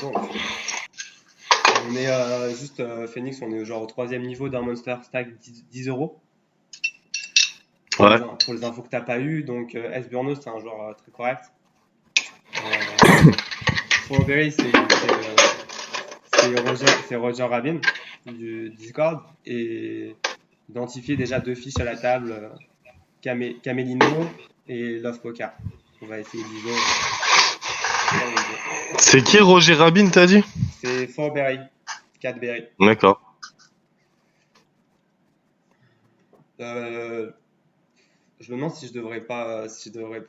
Donc, on est juste Phoenix, on est genre au troisième niveau d'un Monster Stack 10 euros. Ouais. Pour les infos que t'as pas eu, donc S-Burno c'est un joueur très correct. Strawberry c'est Roger Rabin du Discord et identifier déjà deux fiches à la table, Camélino et Love Poker. On va essayer d'ISO. C'est qui Roger Rabin, t'as dit? C'est 4Berry, 4Berry. D'accord. Je me demande si je devrais pas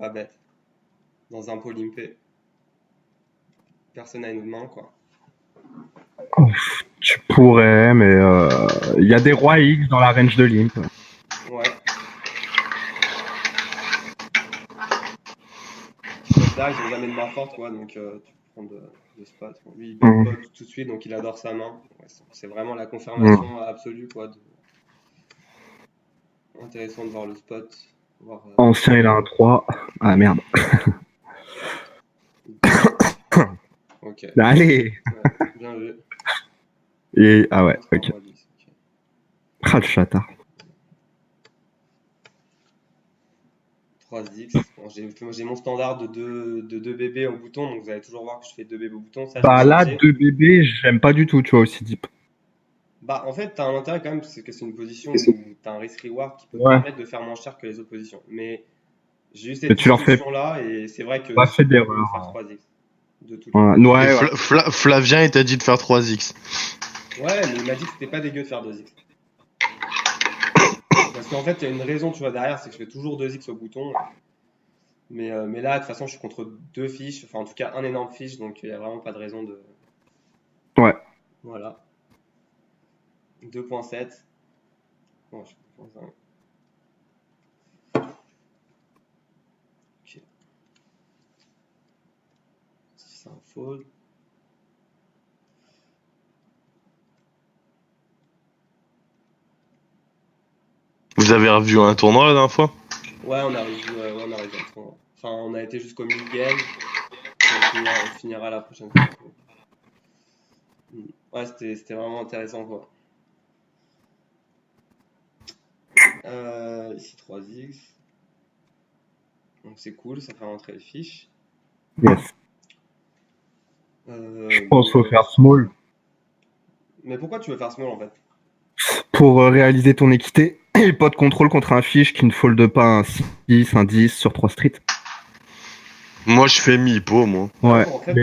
bet dans un pot limpé. Personne n'a une main, quoi. Oh, tu pourrais, mais il y a des rois X dans la range de limp. Ouais. Là, ils ont jamais de main forte, quoi, donc tu peux prendre de spot. Lui, il bet pot tout de suite, donc il adore sa main. Ouais, c'est vraiment la confirmation absolue, quoi. Intéressant de voir le spot. Ancien, il a un 3. Ah merde. Ok. Allez. Ouais, bien vu. Et ah ouais, ok. Ah, le chatard. 3x. Bon, j'ai mon standard de 2 bébés au bouton, donc vous allez toujours voir que je fais 2 bébés au bouton. Ça, Bah là, 2 bébés, j'aime pas du tout, tu vois, aussi deep. Bah en fait, t'as un intérêt quand même, c'est que c'est une position où t'as un risk-reward qui peut te permettre de faire moins cher que les autres positions. Mais j'ai eu cette discussion-là et c'est vrai que pas fait faire d'erreur. 3x. De tout Flavien, il t'a dit de faire 3x. Ouais, mais il m'a dit que c'était pas dégueu de faire 2x. Parce qu'en fait, il y a une raison, tu vois, derrière, c'est que je fais toujours 2x au bouton. Mais là, de toute façon, je suis contre 2 fiches, enfin en tout cas un énorme fiche, donc il n'y a vraiment pas de raison de... Ouais. Voilà. 2.7. Bon, je pense ça. Ok. Si c'est un fold. Vous avez revu un tournoi la dernière fois? Ouais, on a revu un tournoi. Enfin, on a été jusqu'au mid-game. On finira la prochaine fois. Ouais, c'était vraiment intéressant, quoi. Ici 3x. Donc c'est cool, ça fait rentrer les fiches. Yes. Je pense qu'il faut faire small. Mais pourquoi tu veux faire small en fait? Pour réaliser ton équité et pas de contrôle contre un fiche qui ne fold pas un 6, un 10 sur 3 streets. Moi, je fais mi-pot, moi. Ouais. En fait,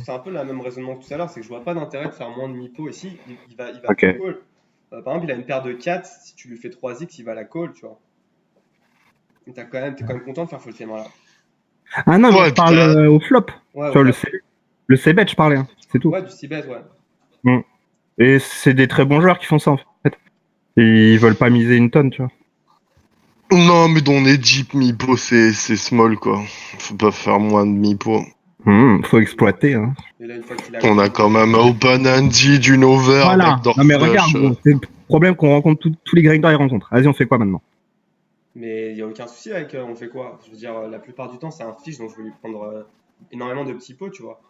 c'est un peu le même raisonnement que tout à l'heure, c'est que je vois pas d'intérêt de faire moins de mi-pot ici. Il va okay. call. Par exemple, il a une paire de 4, si tu lui fais 3x, il va la call, tu vois. T'es quand même content de faire fold là. Ah non, mais je parle au flop. Ouais, tu vois, le c-bet, je parlais, hein. C'est tout. Ouais, du c-bet, ouais. Et c'est des très bons joueurs qui font ça, en fait. Et ils veulent pas miser une tonne, tu vois. Non, mais on est deep, mi-pot, c'est small, quoi. Faut pas faire moins de mi-pot. Faut exploiter, hein. Et là, une fois on a quand même un open handy d'une over. Voilà. Non, mais regarde, c'est le problème qu'on rencontre, tous les grinders, ils rencontrent. Vas-y, on fait quoi maintenant? Mais il n'y a aucun souci avec on fait quoi? Je veux dire, la plupart du temps, c'est un fiche, donc je vais lui prendre énormément de petits pots, tu vois.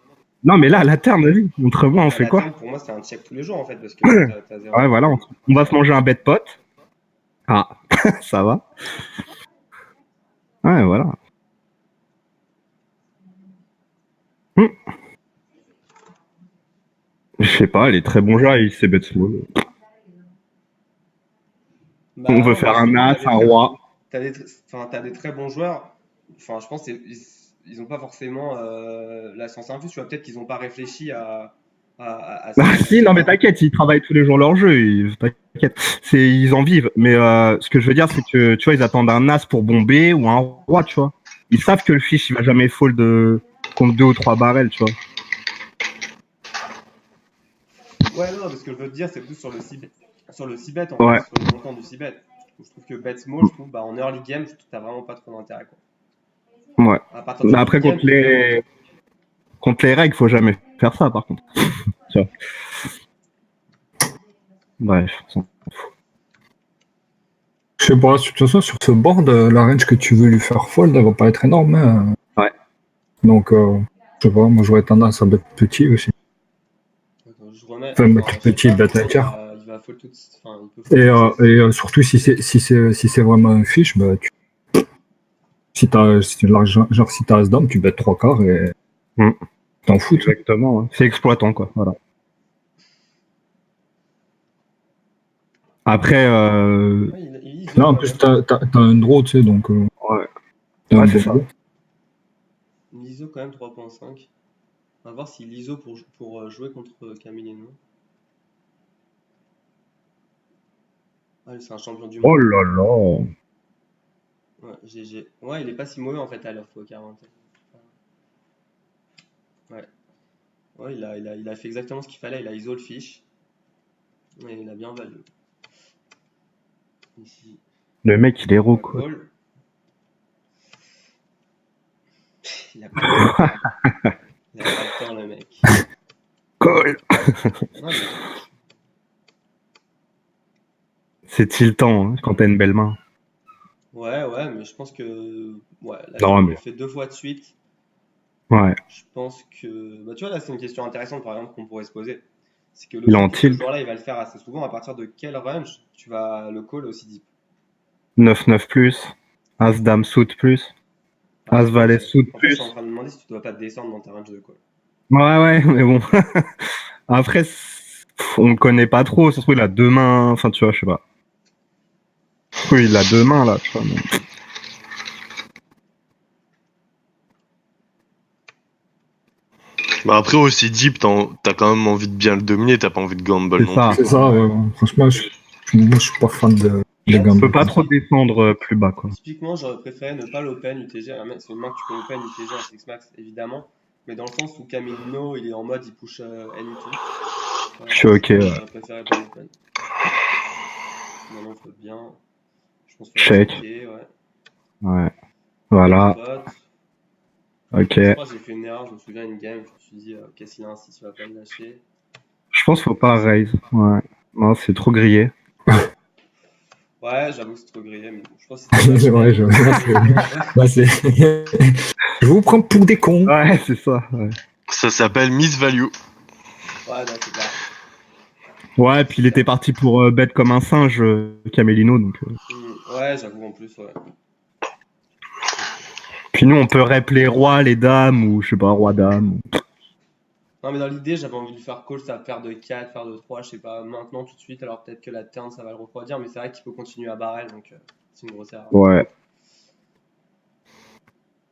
Non, mais là, à la terme, vas-y, montre-moi, on fait quoi? Terme, pour moi, c'est un check tous les jours, en fait, parce que t'as 0. Ouais, voilà, on va se manger un bet pot. Ah, ça va. Ouais, voilà. Je sais pas, les très bons joueurs, ils se bet small. Bah, on veut faire un as, un roi. T'as des très bons joueurs. Enfin, je pense qu'ils n'ont pas forcément la science infuse. Tu vois, peut-être qu'ils n'ont pas réfléchi à si, non, mais t'inquiète, ils travaillent tous les jours leur jeu. T'inquiète, ils en vivent. Mais ce que je veux dire, c'est que tu vois, ils attendent un as pour bomber ou un roi, tu vois. Ils savent que le fiche, il va jamais fold contre 2 ou 3 barrels, tu vois. Ouais, non, parce que je veux te dire, c'est plus sur le c-bet, en fait, sur le montant du c-bet. Je trouve que bet small, je trouve, en early game, je trouve que t'as vraiment pas trop d'intérêt, quoi. Ouais. Mais après, contre les règles, faut jamais faire ça, par contre. Tu vois. Bref, on s'en fout. Je sais pas, de toute façon, sur ce board, la range que tu veux lui faire fold, elle va pas être énorme. Hein. Ouais. Donc, je sais pas, moi j'aurais tendance à bet petit aussi. je remets. Enfin, Enfin, tu petit, bet un il quart. va fold tout. Enfin, il peut fold tout. Surtout si c'est vraiment un fiche, bah, si t'as genre si t'as As-Dame, tu bêtes 3 quarts et Mm. t'en fous. toi. Exactement. Ouais. C'est exploitant, quoi. Voilà. Après, Ouais, il ISO Là, en quand plus, même. t'as un draw, tu sais, donc ouais. t'as un Ouais, bon c'est ça. draw. Il ISO quand même 3.5. On va voir s'il ISO pour jouer contre Camilleno. Ah, c'est un champion du Oh monde. là là. Ouais, GG. Ouais, il est pas si mauvais en fait à l'off poker. Hein. Ouais. Ouais, il a fait exactement ce qu'il fallait. Il a ISO le fiche. Et il a bien value. Ici, Le mec, il est on roux, va quoi. call. Il a pas le temps. Il a pas le temps, le mec. Cool. Non, mais C'est tiltant, hein, quand t'as une belle main. ouais, mais je pense que. Ouais, là, Non, il mais. le fait 2 fois de suite. Ouais. Je pense que. Bah, tu vois, là, c'est une question intéressante, par exemple, qu'on pourrait se poser. C'est que le Il est en flop, ce tilt. joueur-là, il va le faire assez souvent. À partir de quel range tu vas le call aussi deep? 9-9 plus. As-Dame suit plus. Ah, je sais pas. As-Valet suit En fait, je suis plus. en train de me demander si tu dois pas te descendre dans ta range de call. Ouais, ouais, mais bon. Après, on le connaît pas trop. Ça se trouve, il a deux mains. Enfin, tu vois, je sais pas. Oui, il a deux mains, là, tu vois. mais- Bah après aussi deep, t'as quand même envie de bien le dominer, t'as pas envie de gamble C'est non ça. plus. C'est ça, franchement, moi, je suis pas fan des Ouais, On peut gambles. pas trop descendre plus bas, quoi. typiquement, j'aurais préféré ne pas l'open UTG. C'est une main que tu peux open UTG en 6 max, évidemment. Mais dans le sens où Camillino, il est en mode, il push N2. Je suis ok, ouais. J'aurais préféré pas l'open. Maintenant, il faut bien. Je pense qu'il faut Check. checker, ouais. Ouais. Voilà. Spot. Ok. Je crois que j'ai fait une erreur, je me souviens une game, je me suis dit, ok, s'il a un 6, il va pas le lâcher. Je pense qu'il faut pas raise. Ouais. Non, c'est trop grillé. Ouais, j'avoue que c'est trop grillé, mais bon, je pense que c'était Ouais, bah, je vous prends pour des cons. Ouais, c'est ça. Ouais. Ça s'appelle Miss Value. Ouais, non, c'est clair. Ouais, puis il était parti pour bet comme un singe, Camellino. Donc, Ouais, j'avoue en plus, ouais. Puis nous, on peut rep les rois, les dames, ou je sais pas, roi-dame. Non, mais dans l'idée, j'avais envie de lui faire call, ça va faire de 4, faire de 3, je sais pas, maintenant tout de suite, alors peut-être que la turn, ça va le refroidir, mais c'est vrai qu'il peut continuer à barrel, donc c'est une grosse erreur. Ouais.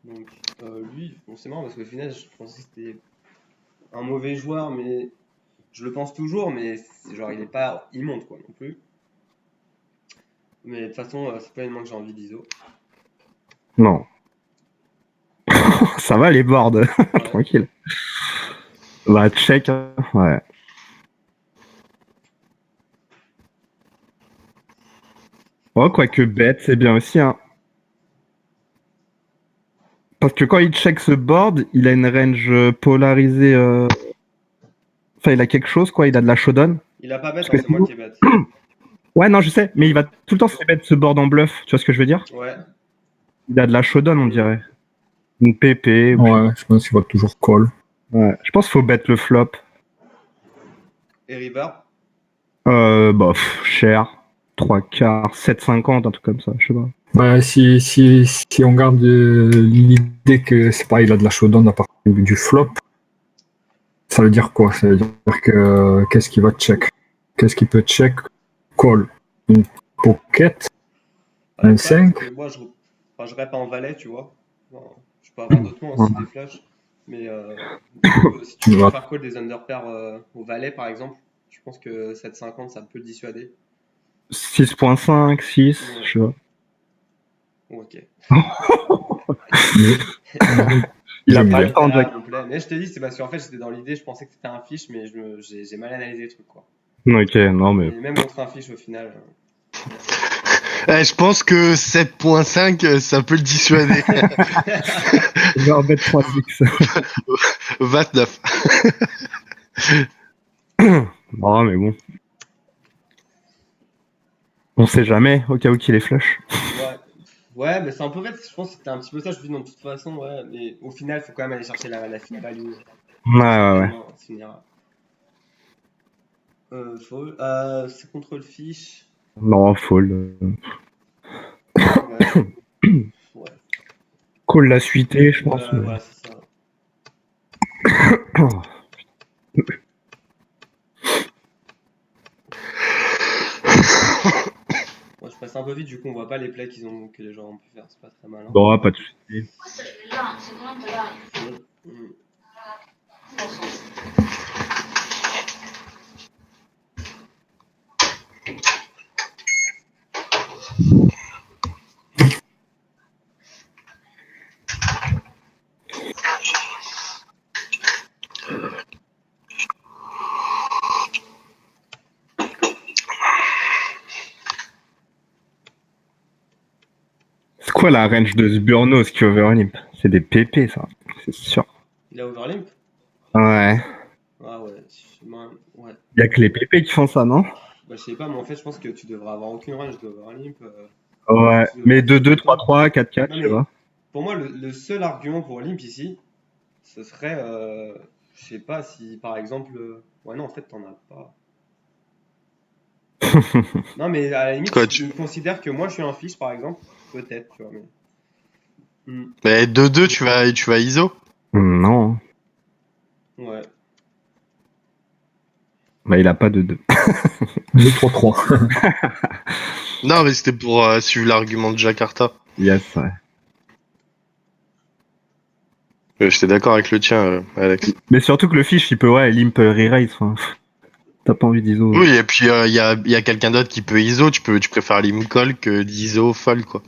Donc, lui, bon, c'est marrant parce qu'au final, je pensais que c'était un mauvais joueur, mais je le pense toujours, mais genre, il est pas immonde, quoi, non plus. Mais de toute façon, c'est pas une main que j'ai envie d'ISO. Non. Ça va les boards. Ouais. Tranquille. Bah, check. Hein. Ouais. Oh, quoique bet, c'est bien aussi. Hein. Parce que quand il check ce board, il a une range polarisée. Enfin, il a quelque chose, quoi. Il a de la showdown. Il a pas bête, Parce hein, que c'est moi sinon- qui ai bête. Ouais, non, je sais. Mais il va tout le temps se bet ce board en bluff. Tu vois ce que je veux dire? Ouais. Il a de la showdown, on dirait. Une PP. Ouais, je pense qu'il va toujours call. Ouais. Je pense qu'il faut bet le flop. Et river. Bah, cher. 3 quarts, 7,50, un truc comme ça, je sais pas. Bah, si on garde l'idée que c'est pas, il a de la showdown à partir du flop, ça veut dire quoi? Ça veut dire que qu'est-ce qu'il va check? Qu'est-ce qu'il peut check? Call. Une pocket? Ouais, Un le problème, 5? c'est que moi, je rep en valet, tu vois. Bon, je peux avoir d'autres mots aussi, des flushs. Mais du coup, si tu veux Ouais. faire call des underpairs au valet, par exemple, je pense que 7,50, ça peut le dissuader. 6,5, 6, je sais pas. Oh, ok. Il a J'aime pas bien. le temps, Jack. Complet. Mais je te dis, c'est parce qu'en fait, j'étais dans l'idée, je pensais que c'était un fiche, mais j'ai mal analysé le truc, quoi. Ok, non, mais. Et même contre un fiche, au final. Je pense que 7.5, ça peut le dissuader. Je vais remettre 3x. 29. Non, mais bon. On sait jamais, au cas où qu'il est flush. Ouais. Ouais, mais c'est un peu bête, je pense que c'était un petit peu ça, je me dis, non, de toute façon, ouais. Mais au final, il faut quand même aller chercher la fine value. Ouais. C'est une erreur. Fall. C'est contre le fish. Non, fold. Ouais. Ouais. Call la suité, je pense. mais- Voilà, c'est ça. Moi, je passe un peu vite, du coup, on voit pas les plays que les gens ont pu faire. C'est pas très malin. Bon, pas de soucis. Mm. C'est quoi la range de Sburnos qui overlimp? C'est des PP, ça. C'est sûr. Il a overlimp? Ouais. Ah ouais. Ouais. Y a que les PP qui font ça, non? Bah, je sais pas, mais en fait, je pense que tu devrais avoir aucune range d'overlimp. Ouais. Mais 2-2, 3-3, 4-4, Non, je mais sais pas. pour moi, le seul argument pour limp ici, ce serait, je sais pas si par exemple, ouais, non, en fait, t'en as pas. Non, mais à la limite, Quoi, tu considères que moi je suis un fiche par exemple, peut-être, tu vois. Mais... Hmm, Mais 2-2, tu vas ISO? Non. ouais. Bah, il a pas de 2. 2-3-3. Non, mais c'était pour suivre l'argument de Jakarta. Yes, ouais. J'étais d'accord avec le tien, Alex. Mais surtout que le fiche, il peut, ouais, limp re-raise. Enfin, t'as pas envie d'ISO. Oui, et puis il y a quelqu'un d'autre qui peut ISO. Tu préfères Limcol que d'ISO fold, quoi.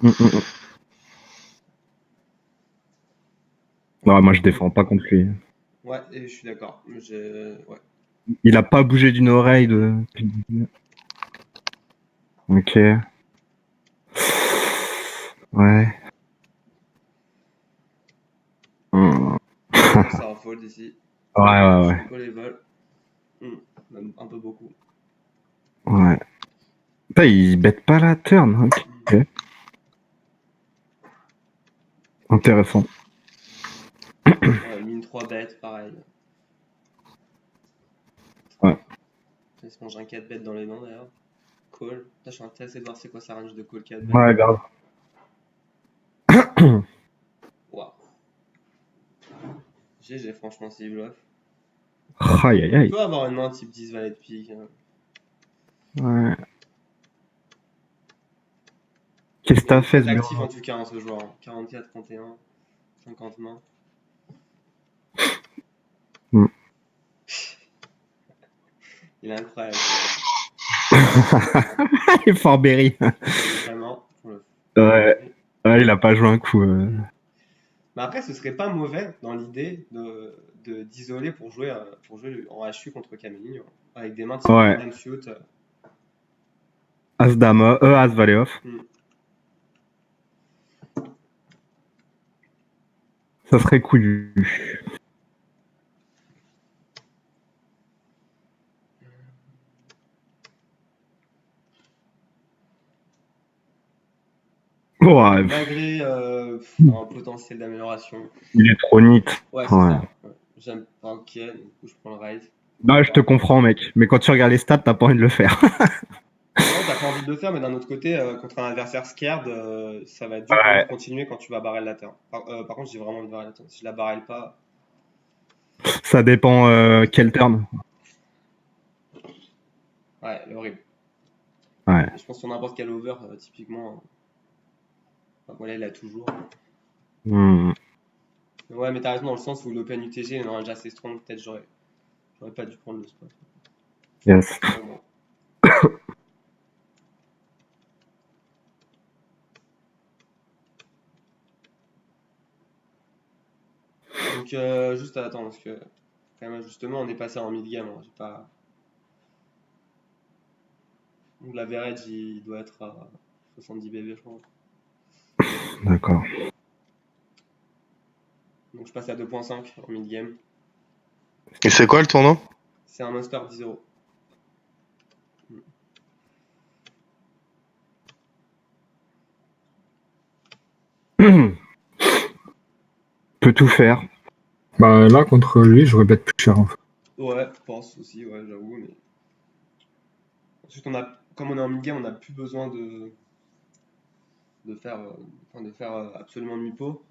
Non, moi, je défends pas contre lui. Ouais, et je suis d'accord. Ouais. Il a pas bougé d'une oreille de. Ok. Ouais. Ça en fold ici. Ouais. Je peux les vols. Même un peu beaucoup. Ouais. Putain, il bête pas la turn. Ok. Intéressant. Ouais, mine 3 bêtes, pareil. Ouais. Il se mange un 4 bêtes dans les mains d'ailleurs. Call. Putain, je suis intéressé de voir c'est quoi sa range de call 4 bêtes. Ouais, grave. Waouh. GG, franchement, c'est bluff. Aïe, aïe, Il aïe. peut avoir une main type 10 valet de pique. Hein. Ouais. Qu'est-ce que t'as fait, C'est ce actif gars en tout cas, hein, ce joueur. Hein. 44, 31, 50 mains. Il est incroyable. Il est fort Berry. Vraiment. Ouais. Ouais, il a pas joué un coup. Mais après, ce serait pas mauvais dans l'idée d'isoler pour jouer en HU contre Caméline. Avec des mains type Ouais. Dame Suit. As Dama, As Valet off. Ça serait couillu. Ouais, Malgré un potentiel d'amélioration. il est trop neat. Ouais, c'est Ouais. ça. Ouais. J'aime pas, ok, du coup je prends le raid. Non, je te comprends, mec. Mais quand tu regardes les stats, t'as pas envie de le faire. Non, t'as pas envie de le faire, mais d'un autre côté, contre un adversaire scared, ça va être dur pour lui de continuer quand tu vas barrer la turn. Par contre, j'ai vraiment envie de barrer la turn. Si je la barrel pas. Ça dépend quel turn. Ouais, horrible. Ouais. Je pense sur n'importe quel over, typiquement. Voilà, il a toujours. Ouais, mais t'as raison dans le sens où l'Open UTG est déjà assez strong. Peut-être j'aurais pas dû prendre le spot. Yes. Vraiment. Donc, juste à attendre, parce que quand même, justement, on est passé en mid-game. Hein, j'ai pas... Donc, l'average, il doit être à 70 BB, je crois. D'accord. Donc, je passe à 2.5 en mid-game. Et c'est quoi le tournoi? C'est un monster 10-0. Peut tout faire. Bah là, contre lui, j'aurais bet plus cher en fait. Ouais, je pense aussi, ouais, j'avoue. Mais... Ensuite, comme on est en mid-game, on n'a plus besoin de faire, absolument mi-pot.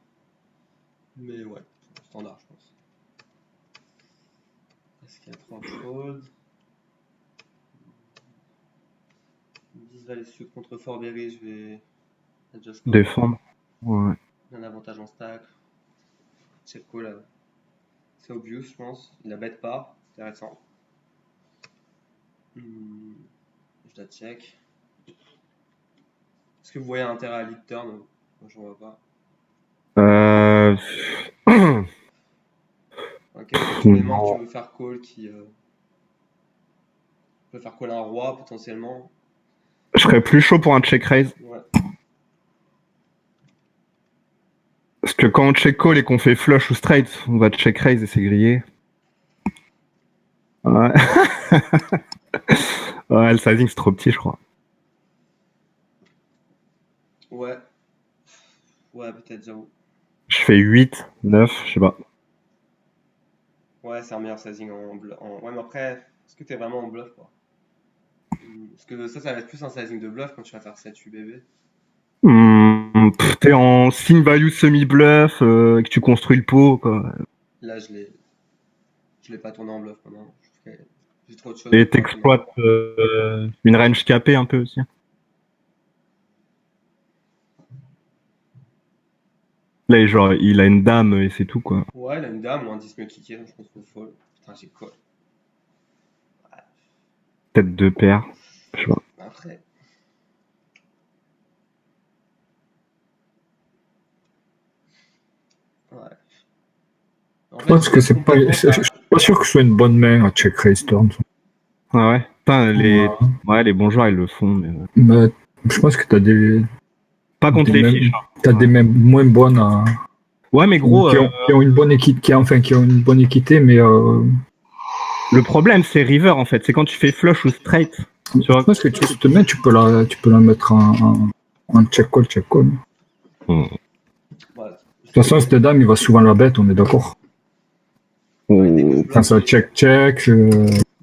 Mais ouais, standard, je pense. Est-ce qu'il y a 3 fold 10 valets sud contre Forberry, je vais adjust call. Défendre. Ouais. Un avantage en stack. Check call. C'est obvious, je pense. Il la bête pas. Intéressant. Je la check. Est-ce que vous voyez un intérêt à lead turn? Moi, j'en vois pas. Ok, c'est l'élément que tu veux faire call qui peut faire call un roi potentiellement. Je serais plus chaud pour un check raise. Ouais. Parce que quand on check call et qu'on fait flush ou straight, on va check raise et c'est grillé. Ouais. Ouais, le sizing c'est trop petit, je crois. Ouais. Ouais, peut-être, j'avoue. Je fais 8, 9, je sais pas. Ouais, c'est un meilleur sizing en bluff. Ouais, mais après, est-ce que t'es vraiment en bluff, quoi? Parce que ça va être plus un sizing de bluff quand tu vas faire 7 UBB. T'es en sin value semi-bluff, que tu construis le pot, quoi. Là, je l'ai pas tourné en bluff pendant. J'ai trop de choses. Et t'exploites une range capée un peu aussi. Là, genre, il a une dame et c'est tout, quoi. Ouais, il a une dame ou un 10 mieux kické, donc je pense qu'il faut fold. Putain, j'ai quoi? Peut-être 2 paires. Je sais pas. Après. Ouais. En Je pense que c'est pas. Je suis pas sûr que ce soit une bonne main à check raise turn. Ah ouais. Putain, les bons joueurs, ils le font. Mais je pense que t'as des. Pas contre les fiches. T'as des mains moins bonnes à. Ouais, mais gros. Qui ont une bonne équité, qui ont une bonne équité, mais. Le problème, c'est river en fait. C'est quand tu fais flush ou straight. Je pense que cette main, tu peux la mettre en check call, check call. Ouais. De toute façon, cette dame, il va souvent la bête, on est d'accord. Enfin, ça check, check.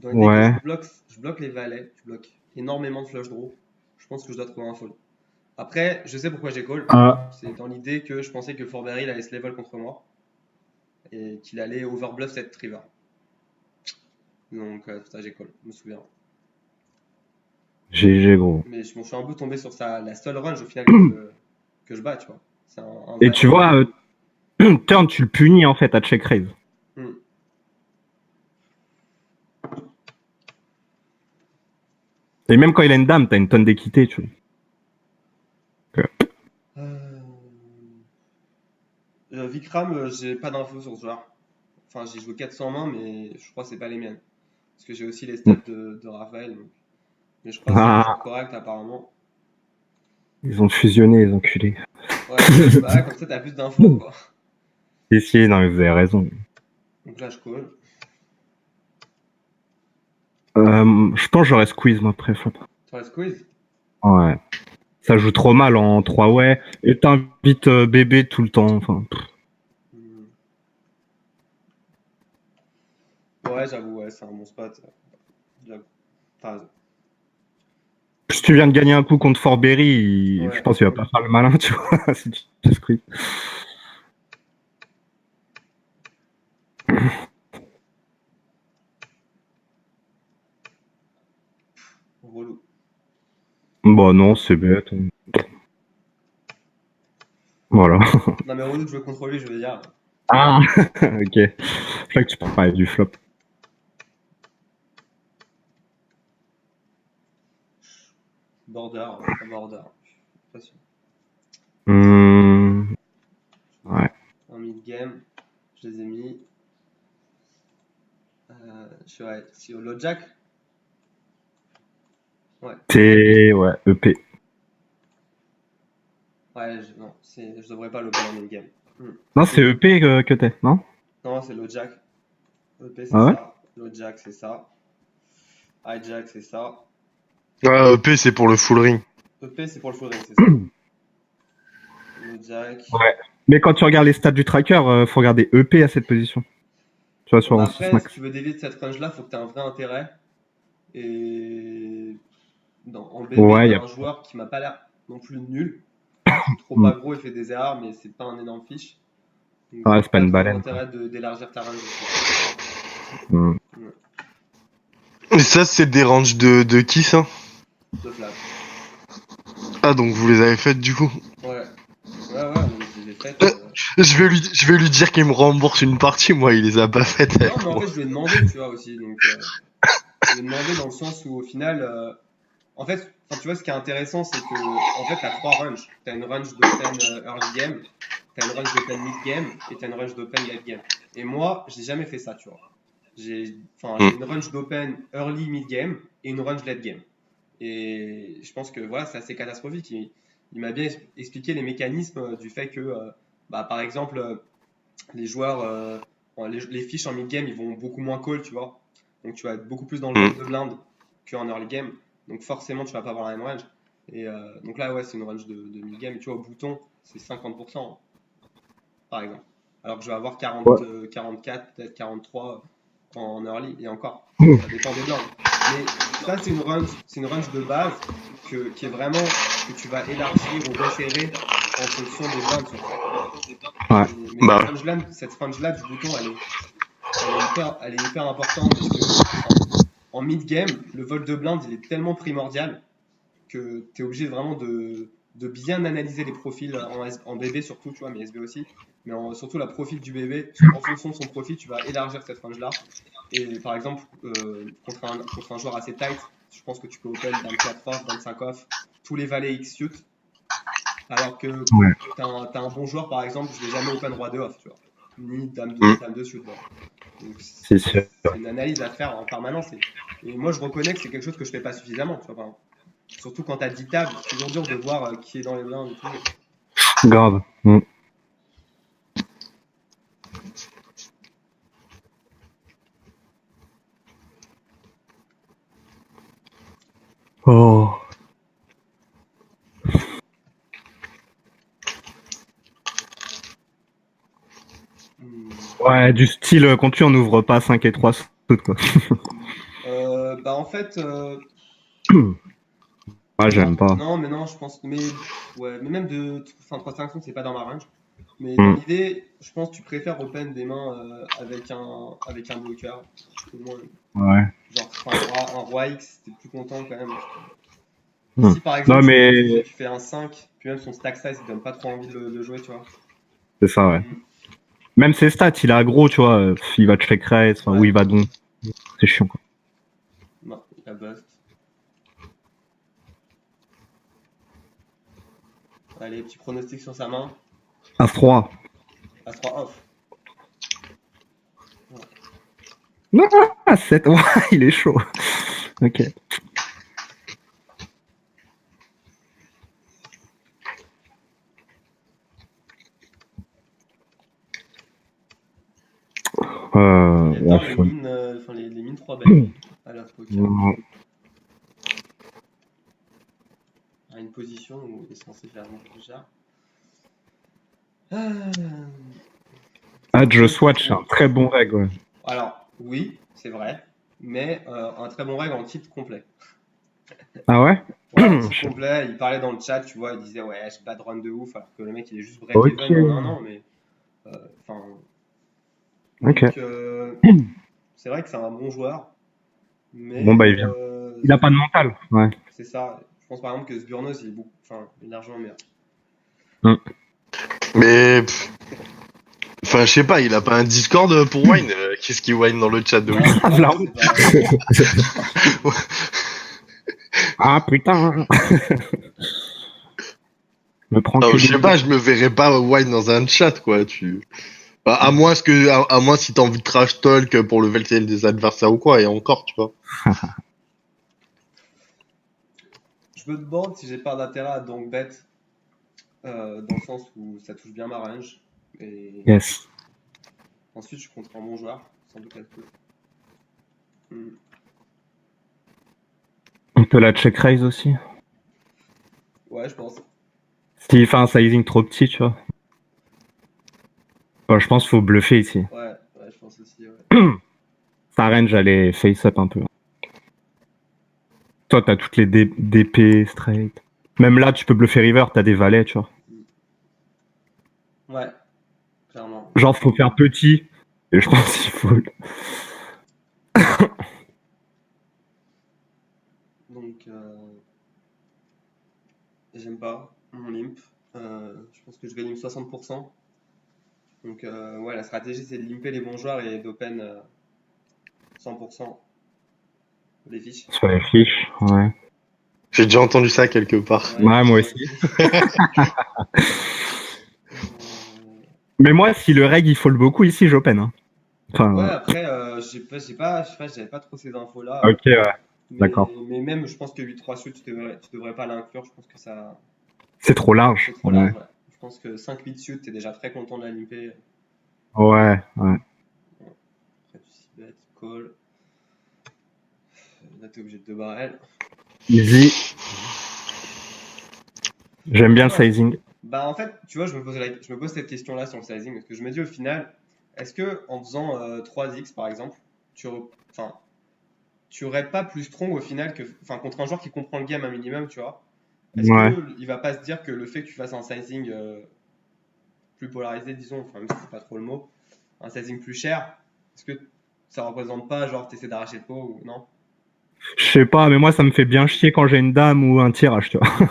Ouais. Je bloque les valets, je bloque énormément de flush draw. Je pense que je dois trouver un fold. Après, je sais pourquoi j'ai call. C'est dans l'idée que je pensais que Forberry il allait se level contre moi et qu'il allait overbluff cette river. Donc, ça j'ai call, je me souviens. GG gros. Mais je suis un peu tombé sur la seule range au final que je bats, tu vois. Et tu vois, turn, tu le punis en fait à check raise. Et même quand il a une dame, t'as une tonne d'équité, tu vois. Vikram, j'ai pas d'infos sur ce joueur. Enfin, j'ai joué 400 mains, mais je crois que c'est pas les miennes. Parce que j'ai aussi les stats de Raphaël. Donc. Mais je crois que c'est correct apparemment. Ils ont fusionné, les enculés. Ouais, bah, comme ça t'as plus d'infos quoi. Si, non, mais vous avez raison. Donc là je call. Je pense que j'aurais squeeze moi après-flop. Tu aurais squeeze? Ouais. Ça joue trop mal en 3 way. Et t'invites bébé tout le temps. Enfin. Ouais, j'avoue, ouais, c'est un bon spot. J'avoue. T'as raison. Si tu viens de gagner un coup contre Forberry, je pense qu'il va pas faire le malin, tu vois, si tu squeeze. Relou. Bon, non, c'est bête. Voilà. Non, mais relou de jouer contre lui, je veux dire. Ah, ok. Je crois que tu peux parler du flop. Border, pas border. Pas sûr. Ouais. En mid-game, je les ai mis. Je suis au low jack. Ouais. Ouais, EP. Ouais, je devrais pas l'open en mid-game. Non, c'est EP que t'es, non? Non, c'est low jack. EP, c'est ça. Low jack, c'est ça. Hijack, c'est ça. EP, c'est pour le full ring. EP, c'est pour le full ring, c'est ça. Low jack. Ouais. Mais quand tu regardes les stats du tracker, faut regarder EP à cette position. Tu vois, sur après, si tu veux dévier de cette range-là, faut que tu aies un vrai intérêt. Et En bébé, Ouais, t'as un joueur qui m'a pas l'air non plus nul. Trop Mm. aggro, il fait des erreurs, mais c'est pas un énorme fiche. Donc, Ouais, c'est pas une trop baleine. d'intérêt d'élargir ta range. Mm. Et ça, c'est des ranges de qui, ça? De flash. Ah, donc vous les avez faites, du coup. Ouais. Ouais, donc je les ai faites. Je vais lui dire qu'il me rembourse une partie, moi, il les a pas faites Non, avec mais en moi. fait, je lui ai demandé, tu vois, aussi. Donc, je lui ai demandé dans le sens où, au final, en fait, tu vois, ce qui est intéressant, c'est que, en fait, t'as 3 ranges. T'as une range d'open early game, t'as une range d'open mid game, et t'as une range d'open late game. Et moi, j'ai jamais fait ça, tu vois. J'ai une range d'open early mid game et une range late game. Et je pense que voilà, c'est assez catastrophique. Il m'a bien expliqué les mécanismes du fait que, par exemple, les joueurs, les fiches en mid-game, ils vont beaucoup moins call, tu vois. Donc tu vas être beaucoup plus dans le vote de blind qu'en early game. Donc forcément, tu vas pas avoir la même range. Et donc là, ouais, c'est une range de mid-game. Et tu vois, au bouton, c'est 50%, par exemple. Alors que je vais avoir 40, Ouais. 44, peut-être 43 en early, et encore. Mmh. Ça dépend des blinds. Mais ça, c'est une range de base qui est vraiment que tu vas élargir ou resserrer en fonction des blinds. Tu vois. Ouais. Mais Bah, cette range-là du bouton, elle est hyper importante parce que en mid-game, le vol de blind, il est tellement primordial que tu es obligé vraiment de bien analyser les profils en BB surtout, tu vois, mais SB aussi. Mais surtout la profil du bébé, parce qu'en fonction de son profil, tu vas élargir cette range-là. Et par exemple, contre un joueur assez tight, je pense que tu peux open 24 off, 25 off, tous les valets X suit. Alors que Ouais. t'as un bon joueur, par exemple, je vais jamais open roi de off, tu vois. Ni dame de suit. Voilà. Donc C'est sûr. c'est une analyse à faire en permanence. Et moi, je reconnais que c'est quelque chose que je fais pas suffisamment, tu vois. Surtout quand t'as 10 tables, c'est toujours dur de voir qui est dans les blindes et tout. Grave. Mm. Oh. Ouais, du style, quand tu en ouvres pas 5 et 3 toutes, quoi. En fait, Ouais, j'aime pas. non, mais non, je pense. Mais même de 3-5 c'est pas dans ma range. Mais dans Mm. l'idée, je pense que tu préfères open des mains avec un bloqueur. Au moins, Ouais. genre, un roi X, t'es plus content quand même. Mm. Si par exemple Non, mais tu fais un 5, puis même son stack size, il donne pas trop envie de le jouer, tu vois. c'est ça, ouais. Même ses stats, il est aggro, tu vois. Il va check raise, enfin, Ouais. où il va donc. C'est chiant, quoi. Non, il a bust. Allez, petit pronostic sur sa main. As-3. As-3 off. Non, As-7. Ouais, il est chaud. Ok. J'adore ouais, les faut- mines, les mines 3 bêtes à la poker. Ouais. À une position où il est censé faire déjà. Just Watch, c'est un très bon règle, ouais. Alors, oui, c'est vrai, mais un très bon règle en titre complet. Ah ouais? Ouais, un titre complet, il parlait dans le chat, tu vois, il disait ouais, j'ai pas de run de ouf, alors que le mec il est juste break-even Ok. en un an, mais enfin. Ok. Donc, c'est vrai que c'est un bon joueur, mais Bon, bah, il vient. Il a pas de mental. Ouais. c'est ça. Je pense par exemple que Sburnos il est largement meilleur. mais. Enfin, je sais pas, il a pas un Discord pour Wine. Qu'est-ce qu'il wine dans le chat de Wine? Ah, là. C'est pas- Ah, putain. Me prends Non, que je sais des- pas, je me verrais pas wine dans un chat, quoi. Bah, à moins si t'as envie de trash talk pour le VLTL des adversaires ou quoi, et encore, tu vois. Je me demande si j'ai pas d'intérêt à donc bet dans le sens où ça touche bien ma range. Et Yes. ensuite, je suis contre un bon joueur, sans doute un peu. On peut la check raise aussi. Ouais, je pense. S'il fait un sizing trop petit, tu vois. Bon, je pense qu'il faut bluffer ici. Ouais, je pense aussi. Ouais. Sa range, elle est face up un peu. Toi, t'as toutes les DP straight. Même là, tu peux bluffer river, t'as des valets, tu vois. Ouais, clairement. Genre, faut faire petit. Et je pense qu'il faut. Donc, j'aime pas mon limp. Je pense que je vais limp 60%. Donc, ouais, la stratégie, c'est de limper les bons joueurs et d'open 100% les fiches. Sur les fiches, ouais. J'ai déjà entendu ça quelque part. Ouais, moi aussi. Mais moi, si le reg il fold beaucoup ici, j'open. Hein. Enfin, Ouais, après, j'avais pas trop ces infos-là. ok, ouais. Mais, D'accord. mais même, je pense que 8-3 suit, tu devrais pas l'inclure. Je pense que ça, C'est trop large. c'est trop large. Ouais. Je pense que 5-8 suit, t'es déjà très content de la limper. Ouais, ouais. Après, tu bet, call. Là, t'es obligé de 2 barrels. Easy. J'aime bien le sizing. Bah, en fait, tu vois, je me pose cette question-là sur le sizing. Parce que je me dis au final, est-ce que en faisant 3x par exemple, tu aurais pas plus strong au final contre un joueur qui comprend le game un minimum, tu vois? Est-ce Ouais. qu'il va pas se dire que le fait que tu fasses un sizing plus polarisé, disons, enfin, même si c'est pas trop le mot, un sizing plus cher, est-ce que ça représente pas, genre, t'essaies d'arracher le pot ou non? Je sais pas, mais moi, ça me fait bien chier quand j'ai une dame ou un tirage, tu vois.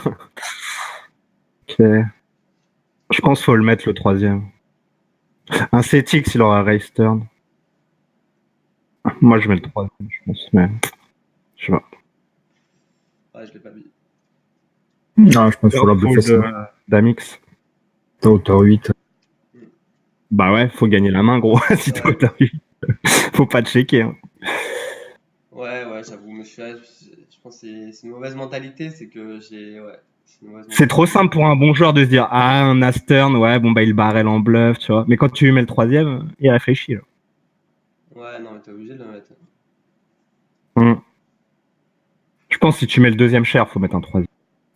Ok. Je pense qu'il faut le mettre le troisième. Un CTX, il aura raise turn. Moi, je mets le troisième, je pense, mais je sais pas. Ouais, je l'ai pas vu. Non, je pense qu'il faut la bluffer ça. Damix. T'as hauteur 8. Bah ouais, faut gagner la main, gros. Si t'as Ouais. hauteur 8. Faut pas checker. Hein. Ouais, j'avoue, mais je pense que c'est une mauvaise mentalité, c'est que j'ai. Ouais, c'est une mauvaise C'est trop mentalité. simple pour un bon joueur de se dire ah, un as turn, ouais, bon, bah il barrel en bluff, tu vois. Mais quand tu lui mets le troisième, il réfléchit, là. Ouais, non, mais t'es obligé de le mettre. Hmm. Je pense que si tu mets le deuxième cher, faut mettre un troisième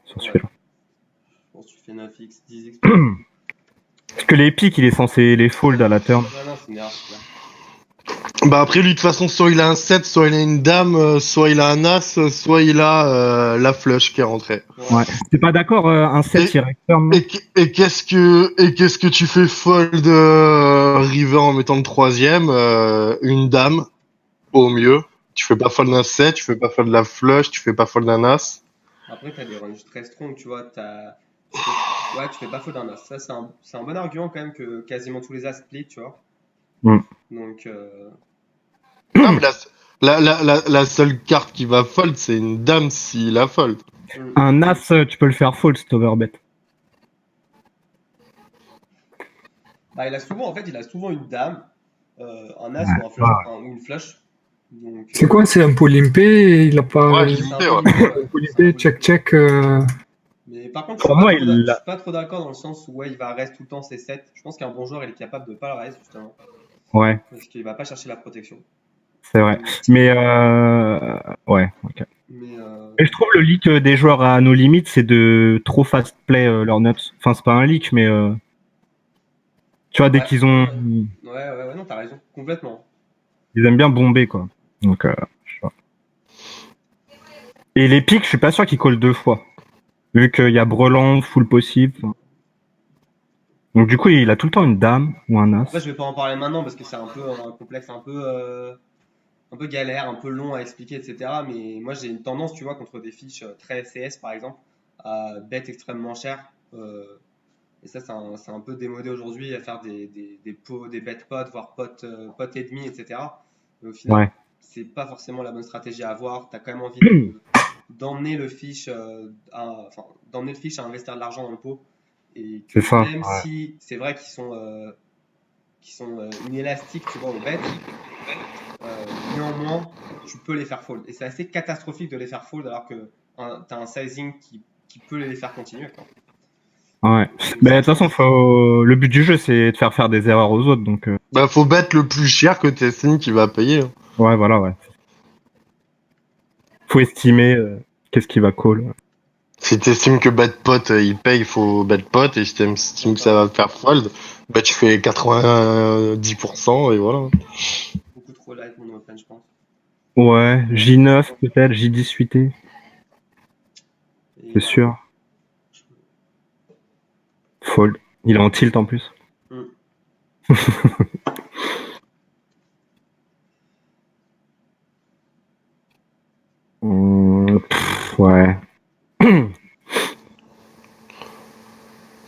sur Ouais. celui-là. Je pense que tu fais 9x, 10x. Parce que les pics, il est censé les fold à la turn. Ouais, non, c'est nerf, là. Bah après lui de toute façon soit il a un 7, soit il a une dame, soit il a un as, soit il a la flush qui est rentrée. Ouais. T'es pas d'accord, un 7 il reste turn, non Et qu'est-ce que tu fais fold river en mettant le troisième, une dame au mieux. Tu fais pas fold d'un 7, tu fais pas fold de la flush, tu fais pas fold d'un as. Après, t'as des ranges très strong, tu vois. Ouais, tu fais pas faute d'un as. Ça, c'est un bon argument quand même que quasiment tous les as split, tu vois. Mm. Donc, Non mais la seule carte qui va fold c'est une dame s'il a fold. Un as, tu peux le faire fold, c'est overbet. bah, il a souvent une dame, un as ou un flush, ou une flush. Donc, C'est quoi? C'est un pot limpé? Il a pas. Ouais, c'est limpé, un peu ouais. limité, ouais. Un pot C'est un limpé, peu check, limité. check. Mais par contre, Pour moi, je suis pas trop d'accord dans le sens où ouais, il va reste tout le temps ses 7. Je pense qu'un bon joueur, il est capable de pas le reste, justement. Ouais, Parce qu'il va pas chercher la protection. c'est vrai. Mais ouais, ok. Mais Et je trouve le leak des joueurs à nos limites, c'est de trop fast play leurs nuts. Enfin, c'est pas un leak, mais tu vois, dès ouais, qu'ils ont. ouais, non, t'as raison, complètement. Ils aiment bien bomber, quoi. Donc, je sais pas. Et les pics, je suis pas sûr qu'ils collent deux fois. Vu qu'il y a brelan, full possible. Donc, du coup, il a tout le temps une dame ou un Après, as. je vais pas en parler maintenant parce que c'est un peu un complexe, un peu galère, un peu long à expliquer, etc. Mais moi, j'ai une tendance, tu vois, contre des fiches très CS, par exemple, à bet extrêmement cher. Et ça, c'est un peu démodé aujourd'hui à faire des pots, des bet pots, voire pot et demi, etc. Mais au final, Ouais. c'est pas forcément la bonne stratégie à avoir. Tu as quand même envie d'emmener le fiche, d'emmener le fiche à investir de l'argent dans le pot. Et que C'est ça, même ouais. si c'est vrai qu'ils sont inélastiques, tu vois, au bet, néanmoins, tu peux les faire fold. Et c'est assez catastrophique de les faire fold alors que tu as un sizing qui peut les faire continuer, quoi. Ouais. Mais de toute façon, le but du jeu, c'est de faire des erreurs aux autres. Donc, Bah faut bet le plus cher que t'estimes qu'il va payer. Hein. ouais, voilà, ouais. Faut estimer qu'est-ce qui va call. Si t'estimes que bet pot il paye, il faut bet pot. Et si t'estimes que ça va faire fold, bah tu fais 90% et voilà. Beaucoup trop light mon open, je pense. Ouais, J9 peut-être, J18. C'est sûr. Fold. Il est en tilt en plus. Hmm. Ouais.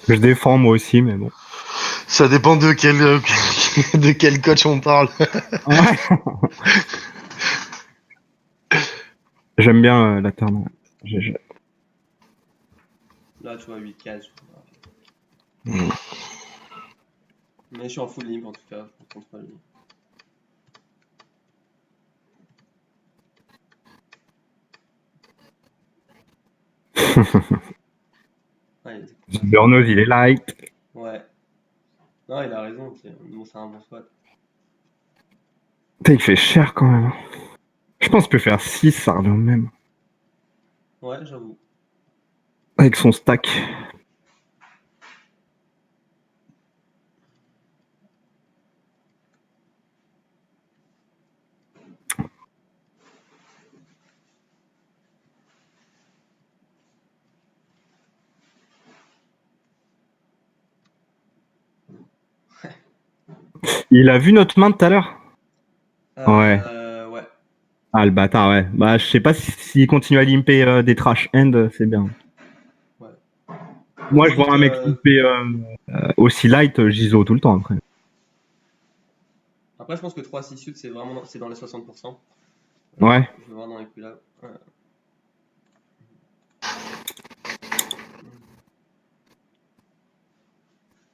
Je défends moi aussi, mais bon. Ça dépend de quel, de quel coach on parle. Ouais. J'aime bien la turn. Là, tu vois, 8 cases. Mm. Mais je suis en full limp en tout cas, contre lui. Ouais, Burnos, il est light. ouais. Non, il a raison, bon, c'est un bon spot. Putain, il fait cher quand même. Je pense qu'il peut faire 6, ça revient au même. Ouais, j'avoue. Avec son stack. Il a vu notre main tout à l'heure? Ouais. Ouais. Ah, le bâtard, ouais. Bah, je sais pas s'il continue à limper des trash end, c'est bien. Ouais. Moi, je Limite, vois un mec limper aussi light, j'ISO tout le temps après. après, je pense que 3-6 sud, c'est vraiment c'est dans les 60%. Ouais. Je vais voir dans les coups là. Ouais.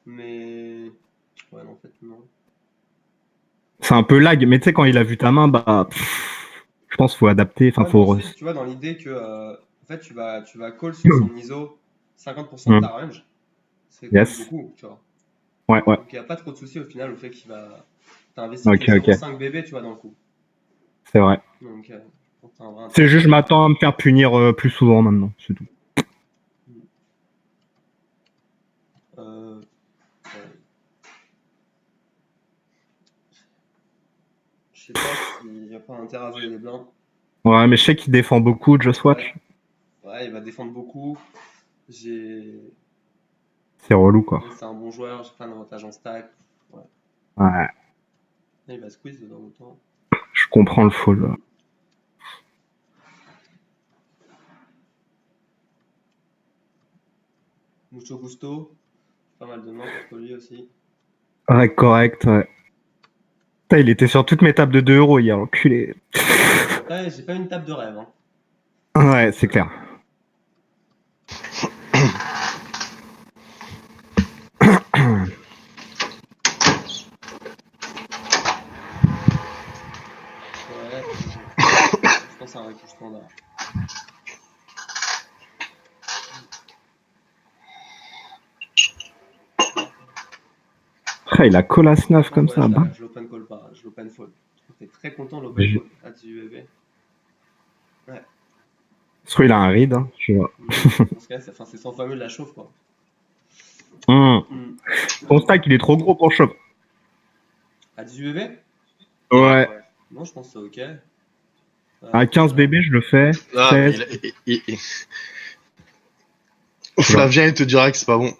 Mais. Ouais, non, en fait, non. C'est un peu lag, mais tu sais, quand il a vu ta main, bah. Je pense qu'il faut adapter. Enfin, Ouais, mais faut. ensuite, tu vois, dans l'idée que en fait, tu vas call sur son ISO 50% de ta range, c'est quand même Yes. beaucoup, tu vois. Ouais, ouais. Donc, il n'y a pas trop de soucis au final au fait qu'il va. T'as investi que Ok, ok. 0,5 bébé, tu vois, dans le coup. C'est vrai. Donc, t'as un vrai C'est intérêt. juste, je m'attends à me faire punir plus souvent maintenant, c'est tout. Ouais. Je sais pas s'il n'y a pas intérêt à jouer les blinds. Ouais, mais je sais qu'il défend beaucoup, Just Watch. Ouais, il va défendre beaucoup. J'ai. C'est relou, quoi. C'est un bon joueur, j'ai plein d'avantages en stack. Ouais. Ouais, Là, il va squeeze dans longtemps. je comprends le fold. Mucho Gusto, pas mal de mains contre lui aussi. Ouais, correct, ouais. Putain, il était sur toutes mes tables de 2 euros hier, l'enculé. J'ai pas une table de rêve. Hein. Ouais, c'est clair. Ouais, je pense que c'est un coup standard. Après, il a colasse 9 comme Ouais, ça, bah. je l'open call pas, je l'open fold. J'étais très content de l'open Je call à du UEV. Ouais. trouve il a un read, hein, tu vois. Dans ce cas, c'est 100 fois mieux de la chauffe quoi. Ton stack, il est trop gros pour shop. À 10 UEV Ouais. Non, je pense que c'est ok. À 15 bébés, je le fais. Ah, mais 16. Flavien, il te dira que c'est pas bon.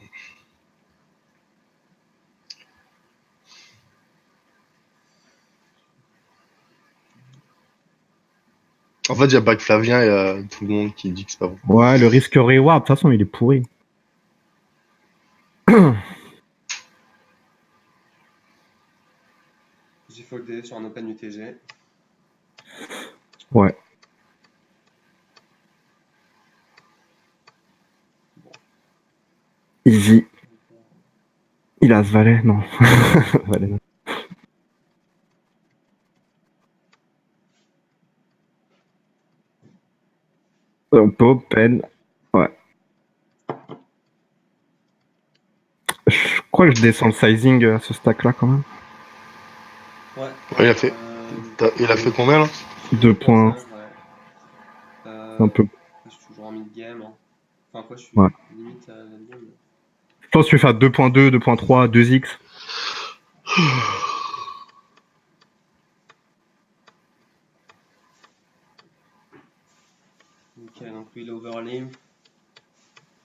En fait, il n'y a pas que Flavien, il y a tout le monde qui dit que c'est pas bon. Ouais, le risque reward, de toute façon, il est pourri. J'ai foldé sur un open UTG. Ouais. Easy. Il a ce valet, non. Valet, non. On peut open. Ouais. Je crois que je descends le sizing à ce stack là quand même. Ouais. Ouais, il a fait combien là? 2 points. Ouais. Un peu. Je suis toujours en mid-game. Hein. Enfin, quoi, je suis Ouais. limite à la game. Je pense que tu fais 2.2, 2.3, 2x. Ok, donc lui il est overlimp.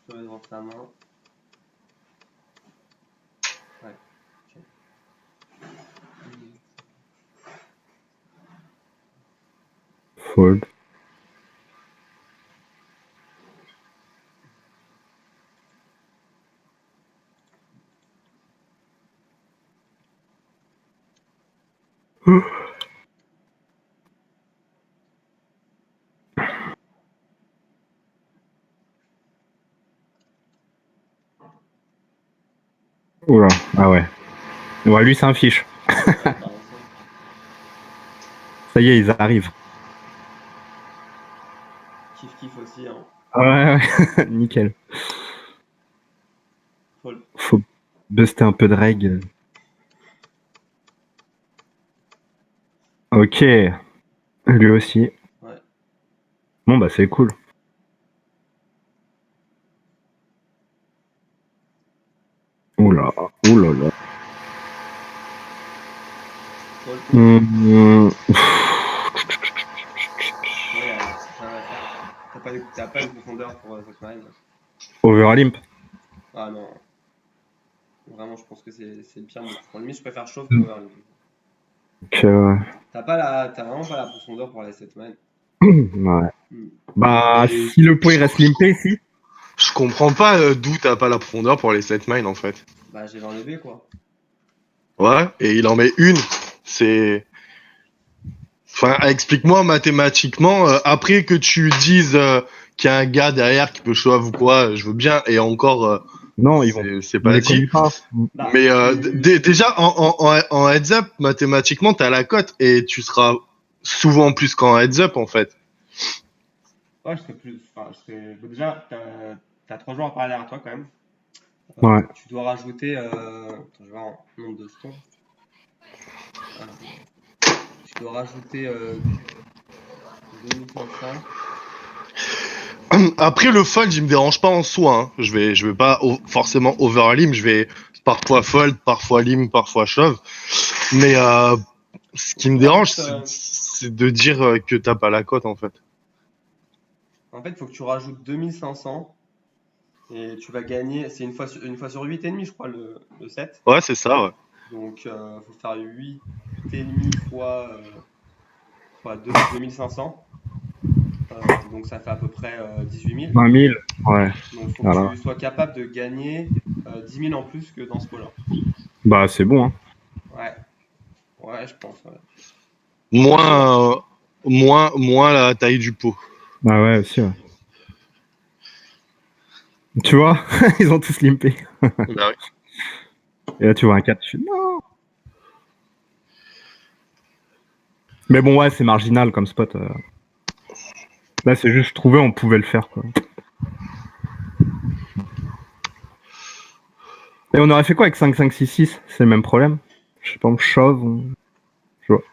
Tu vas devant ta main. Ouais. Ok. Fold. Oula, ah ouais. Ouais, lui, c'est un fiche. Ouais, par exemple. Ça y est, ils arrivent. Kiff aussi, hein. Ouais, ouais. Nickel. Fold. Faut buster un peu de règles. Ok. Lui aussi. Ouais. Bon, bah, c'est cool. Oula, oula là. Fold. Hum, Ouais, rien à faire. T'as pas de profondeur pour cette main. over limp. Ah non. Vraiment, je pense que c'est le pire move. En limite, je préfère shove que overlimp. Donc, T'as vraiment pas la profondeur pour les 7 man. ouais. Hmm. Bah, Et si le pot il reste limpé, si. je comprends pas d'où t'as pas la profondeur pour les 7 mines en fait. Bah, j'ai enlevé quoi. Ouais, et il en met une. C'est. Enfin, explique-moi mathématiquement, après que tu dises qu'il y a un gars derrière qui peut shove ou quoi, je veux bien, et encore, Non, ils vont. c'est On pas les dit. connaît pas. Bah, Mais déjà, en heads up, mathématiquement, t'as la cote, et tu seras souvent plus qu'en heads up en fait. ouais, je serais plus. Enfin, bon, déjà, t'as 3 joueurs par derrière toi quand même. Ouais. Tu dois rajouter. Attends, je vais voir en nombre de jetons. Euh, tu dois rajouter 2500. Après, le fold, il me dérange pas en soi. Hein. Je vais pas forcément over limp. Je vais parfois fold, parfois limp, parfois shove. Mais ce qui me Bah, dérange, juste, c'est de dire que t'as pas la cote en fait. en fait, il faut que tu rajoutes 2500 et tu vas gagner. C'est une fois sur 8 et demi, je crois, le set. Ouais, c'est ça. Ouais. Donc, faut faire 8 et demi fois 2500. Donc, ça fait à peu près 18 000. 20 000. Ouais. Donc, il faut que Voilà. tu sois capable de gagner 10 000 en plus que dans ce pot-là. Bah, c'est bon, hein. Ouais, ouais, je pense. Ouais. Moins la taille du pot. Ah ouais, aussi, ouais. Tu vois, ils ont tous limpé. Bah oui. Et là, tu vois un 4, tu fais non. Mais bon, ouais, c'est marginal comme spot. Là, c'est juste, je trouvais, on pouvait le faire, quoi. Et on aurait fait quoi avec 5, 5, 6, 6? C'est le même problème. Je sais pas, on shove. Je vois.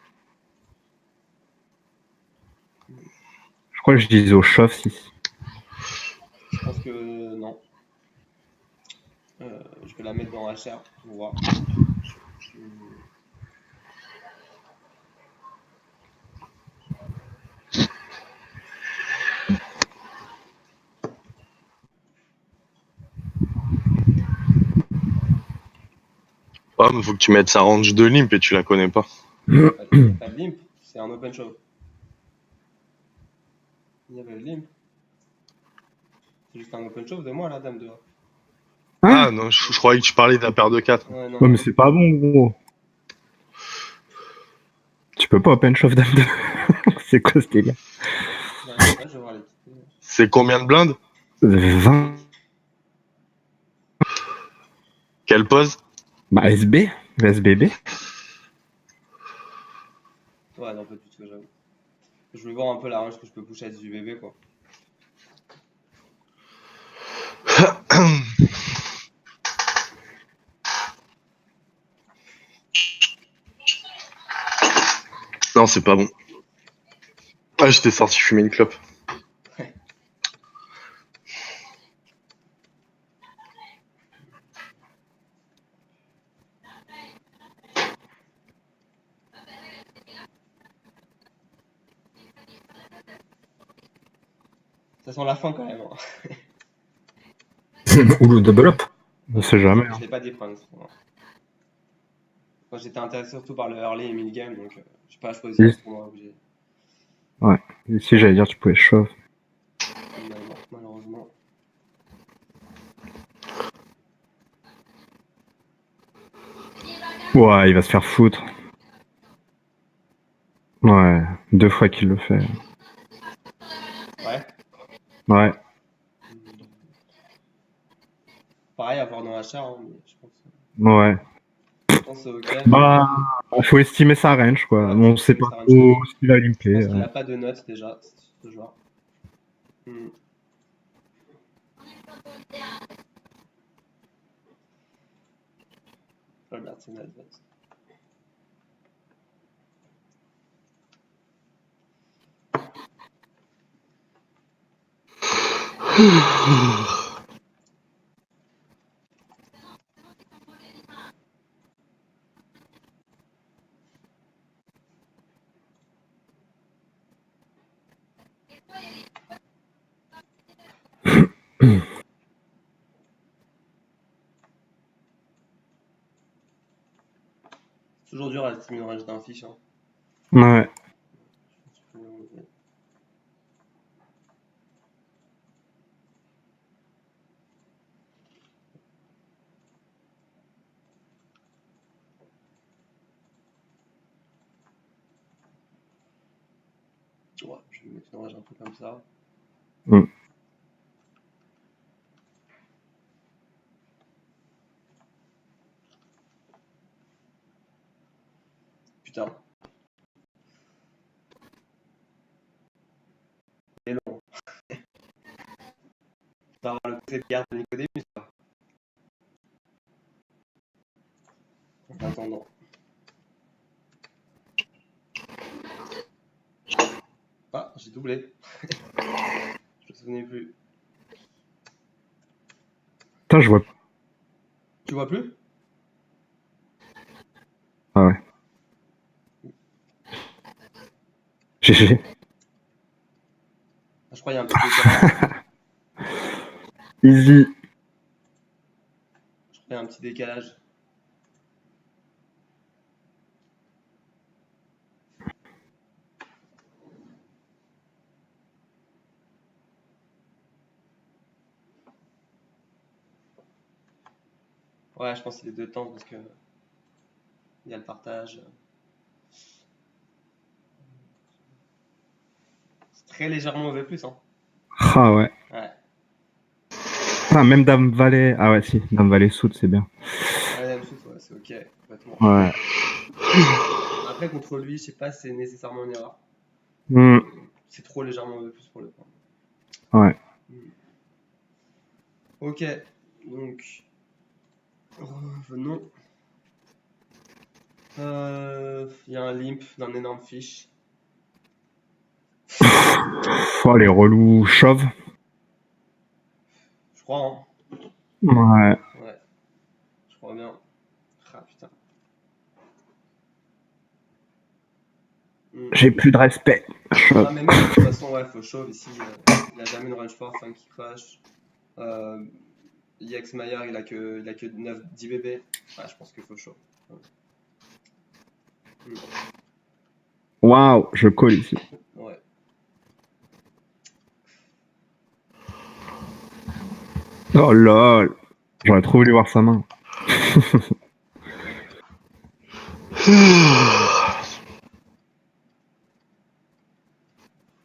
Je crois que je disais au shove 6. Je pense que non. Je vais la mettre dans HR pour voir. Ouais, mais faut que tu mettes sa range de limp et tu la connais pas. Pas de limp, c'est un open shove. Il y avait le limp. C'est juste un open shove de moi, la dame dehors. Ah non, je croyais que tu parlais de la paire de 4. Ouais, non, Ouais, non. mais c'est pas bon, gros. Tu peux pas open shove dame 2. C'est quoi ce délire? Ouais, je vais voir les quitter. C'est combien de blindes? 20. Quelle pose? Bah, SB. SBB. Ouais, non, pas du tout, j'avoue. Je vais voir un peu la range que je peux push à 18 bébé, quoi. Non, c'est pas bon. Ah, j'étais sorti fumer une clope. Ouais. Ça sent la fin quand même. Hein. Ou le double up. On sait jamais. Je l'ai pas déprendre. Moi, j'étais intéressé surtout par le early et mid-game, donc j'ai pas choisi Oui. pour moi obligé. Ici, j'allais dire, tu pouvais shove. Malheureusement. Ouais, il va se faire foutre. Ouais, 2 fois qu'il le fait. Ouais. Ouais. Pareil, à voir dans la char, hein, mais Ouais. je pense que c'est ok. Bah, faut estimer sa range, quoi. Ouais, Bon, on faut sait estimer pas sa range. trop ce qu'il va Je limper. pense qu'il a pas de notes déjà, ce joueur. Regarde, c'est une advance. C'est toujours dur à estimer une range d'un fiche. Hein. Ouais. Ouais, je vais mettre une range un peu comme ça. Putain. C'est long. Tu vas avoir le côté de garde de Nicodemus, quoi. En attendant. Ah, j'ai doublé. Je me souvenais plus. Putain, je vois. Tu vois plus? Ah ouais. GG. Ah, je crois qu'il y a un petit décalage. Easy. Je crois qu'il y a un petit décalage. Ouais, je pense qu'il est deux temps parce que il y a le partage. C'est très légèrement mauvais plus, hein. Ah ouais. Ouais. Ah, même Dame Valet. Ah ouais, si. Dame Valet Soud, c'est bien. Ouais, même chose, ouais, c'est ok, complètement. Ouais. Après, contre lui, je sais pas si c'est nécessairement une erreur. C'est trop légèrement mauvais plus pour le point. Ouais. Ok, donc revenons. Il y a un limp d'un énorme fiche. Oh, les relous chauves. Je crois, hein. Ouais. Ouais, je crois bien. Ah putain. J'ai plus de respect. Ah, mais même, de toute façon, ouais, faut chauve ici. Il a jamais une range fort, Funky Crush. EX Mayer, il a que 9-10 bébés. Ouais, je pense qu'il faut chauve. Waouh, je colle ici. Ouais. Oh lol. J'aurais trop voulu voir sa main.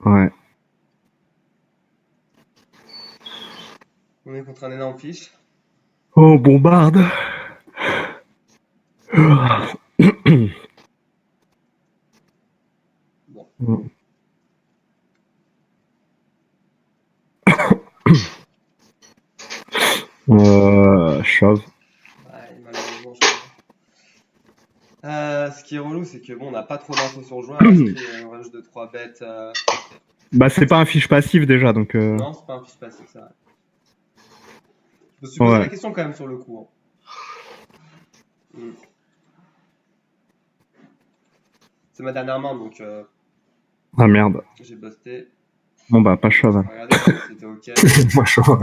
Ouais. On est contre un énorme fiche. Oh, bombarde. Bon. Chauve. Ouais, malheureusement, je ce qui est relou, c'est que bon, on n'a pas trop d'infos sur le joueur. Est-ce qu'il y a une range de 3 bêtes Bah, c'est pas un fiche passif déjà, donc. Non, c'est pas un fiche passif, c'est vrai. Je me suis posé Ouais. la question quand même sur le coup. Hein. C'est ma dernière main, donc Ah merde. j'ai busté. Bon bah, pas chauve. Regardez, c'était ok. Moi, je vois.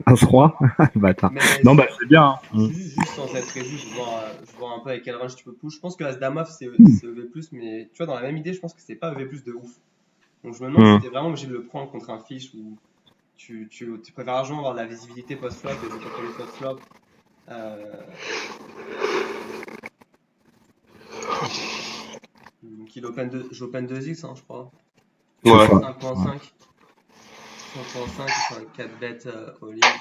As-Roi. Bâtard. Mais Non, bah, c'est bien. Hein. juste sans être prévu, je vois un peu avec quel range tu peux push. Je pense que As Dame off c'est EV+, mais tu vois, dans la même idée, je pense que c'est pas EV+ de ouf. Donc je me demande si t'es vraiment obligé de le prendre contre un fiche où tu préfères largement avoir de la visibilité post-flop et de contrôler post-flop. Donc j'open 2x, hein, je crois. Ouais. 5.5. 5.5, il fait un 4 bet all-in.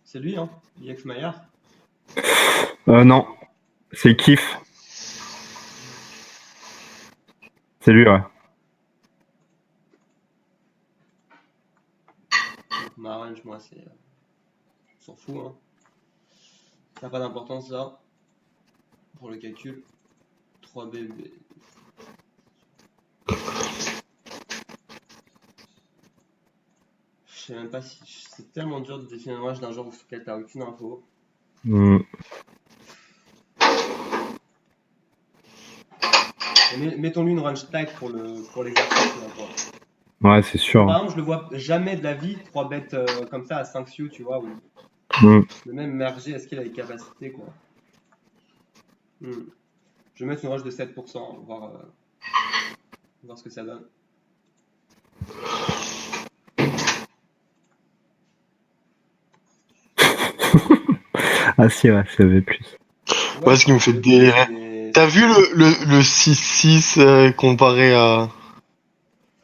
C'est lui, hein, Yex Maillard. Non, c'est Kiff. C'est lui, ouais. Ma range, moi, c'est. On s'en fout, hein. Ça n'a pas d'importance là. Pour le calcul. 3B. Je sais même pas si. C'est tellement dur de définir un range d'un genre sur lequel t'as aucune info. Mettons-lui une range tag pour l'exercice. Ouais, c'est sûr. Par exemple, je le vois jamais de la vie 3 bêtes comme ça à 5 sioux, tu vois. Le même merger, est-ce qu'il a les capacités, quoi. Je vais mettre une range de 7%, voir ce que ça donne. Ah si, ouais, c'est EV+. Ouais, ce qui me fait délirer. T'as vu le 6-6 comparé à...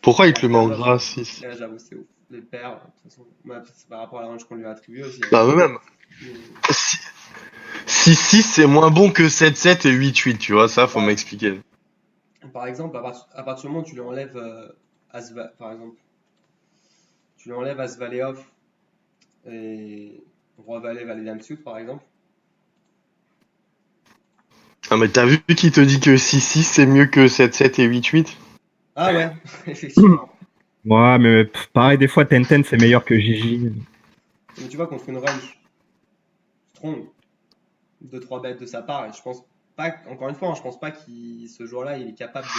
Pourquoi il te le met en gras 6? Là, j'avoue, c'est ouf. Les paires, de toute façon, c'est par rapport à la range qu'on lui a attribuée aussi. Bah, même. 6-6, c'est moins bon que 7-7 et 8-8, tu vois, ça, faut m'expliquer. Par exemple, à partir du moment où tu lui enlèves par exemple, tu lui enlèves As Valet off et Roi Valet, Valet Dame suit, par exemple. Ah, mais t'as vu qu'il te dit que 6-6 c'est mieux que 7-7 et 8-8? Ah ouais, effectivement. Ouais, mais pareil, des fois, Tenten c'est meilleur que Gigi. Mais tu vois, contre une range strong, 2-3 bêtes de sa part, et je pense pas, encore une fois, hein, je pense pas qu'il ce joueur-là il est capable de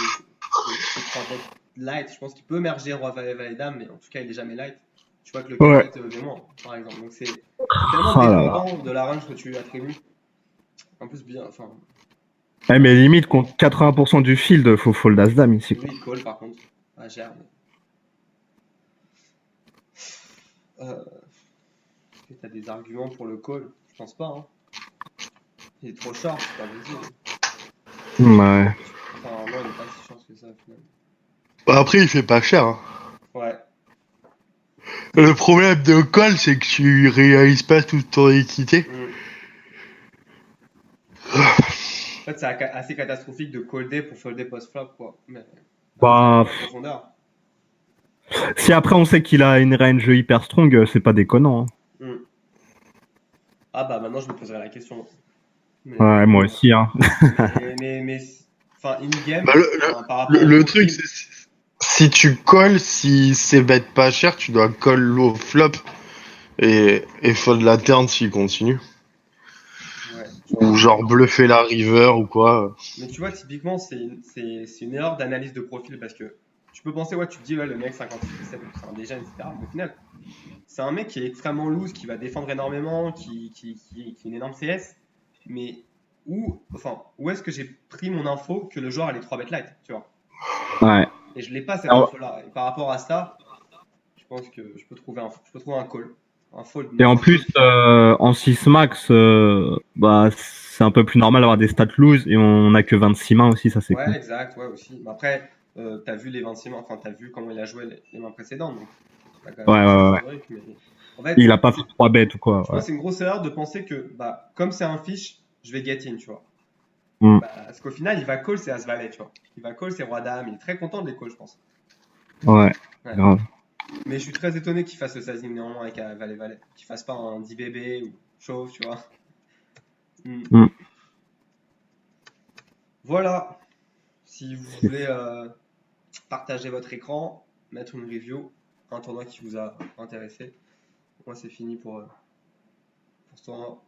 3 bêtes light. Je pense qu'il peut merger Roi Valet, Valet Dame, mais en tout cas il est jamais light. Tu vois que le 4 bet est moins, par exemple. Donc c'est tellement dépendant de la range que tu lui attribues. En plus, bien, enfin. Ouais, mais limite, contre 80% du field, faut fold As Dame ici. Lui, il call par contre. Ah, gère. Est-ce que t'as des arguments pour le call? Je pense pas. Hein. Il est trop short, c'est pas possible. Ouais. Enfin, non, il est pas si short que ça au final. Bah, après, il fait pas cher. Hein. Ouais. Le problème de call, c'est que tu réalises pas toute ton équité. En fait, c'est assez catastrophique de colder pour folder post-flop, quoi. Mais, bah, en profondeur. Si après on sait qu'il a une range hyper strong, c'est pas déconnant. Hein. Ah bah maintenant je me poserai la question. Mais, ouais, moi aussi. Hein. mais enfin, in-game, bah, par rapport le truc, c'est si tu colles, si c'est bête pas cher, tu dois call low flop et fold la turn s'il continue. Ouais, ou genre bluffer la river ou quoi. Mais tu vois, typiquement, c'est une erreur d'analyse de profil parce que tu peux penser, ouais, tu te dis, ouais, le mec 57, c'est un dégène, etc. Mais au final, c'est un mec qui est extrêmement loose, qui va défendre énormément, qui est une énorme CS. Mais où est-ce que j'ai pris mon info que le joueur allait 3 bet light, tu vois? Ouais. Et je l'ai pas cette info-là. Et par rapport à ça, je pense que je peux trouver un call. Un fold. Et en plus, en 6 max, bah, c'est un peu plus normal d'avoir des stats loose et on a que 26 mains aussi, ça c'est ouais, cool. exact, ouais, aussi. Mais après, t'as vu les 26 mains, enfin, t'as vu comment il a joué les mains précédentes. Donc, Ouais. Mais, en fait, il a pas fait 3 bêtes ou quoi. Je pense que c'est une grosse erreur de penser que, bah, comme c'est un fiche, je vais get in, tu vois. Bah, parce qu'au final, il va call ses As-Valet, tu vois. Il va call ses Roi-Dame. Il est très content de les call, je pense. Ouais, grave. Mais je suis très étonné qu'il fasse le sizing néanmoins avec un Valet-Valet. Qu'il fasse pas un 10 bébé ou chauve, tu vois. Voilà. Si vous voulez partager votre écran, mettre une review, un tournoi qui vous a intéressé. Moi, c'est fini pour ce tournoi.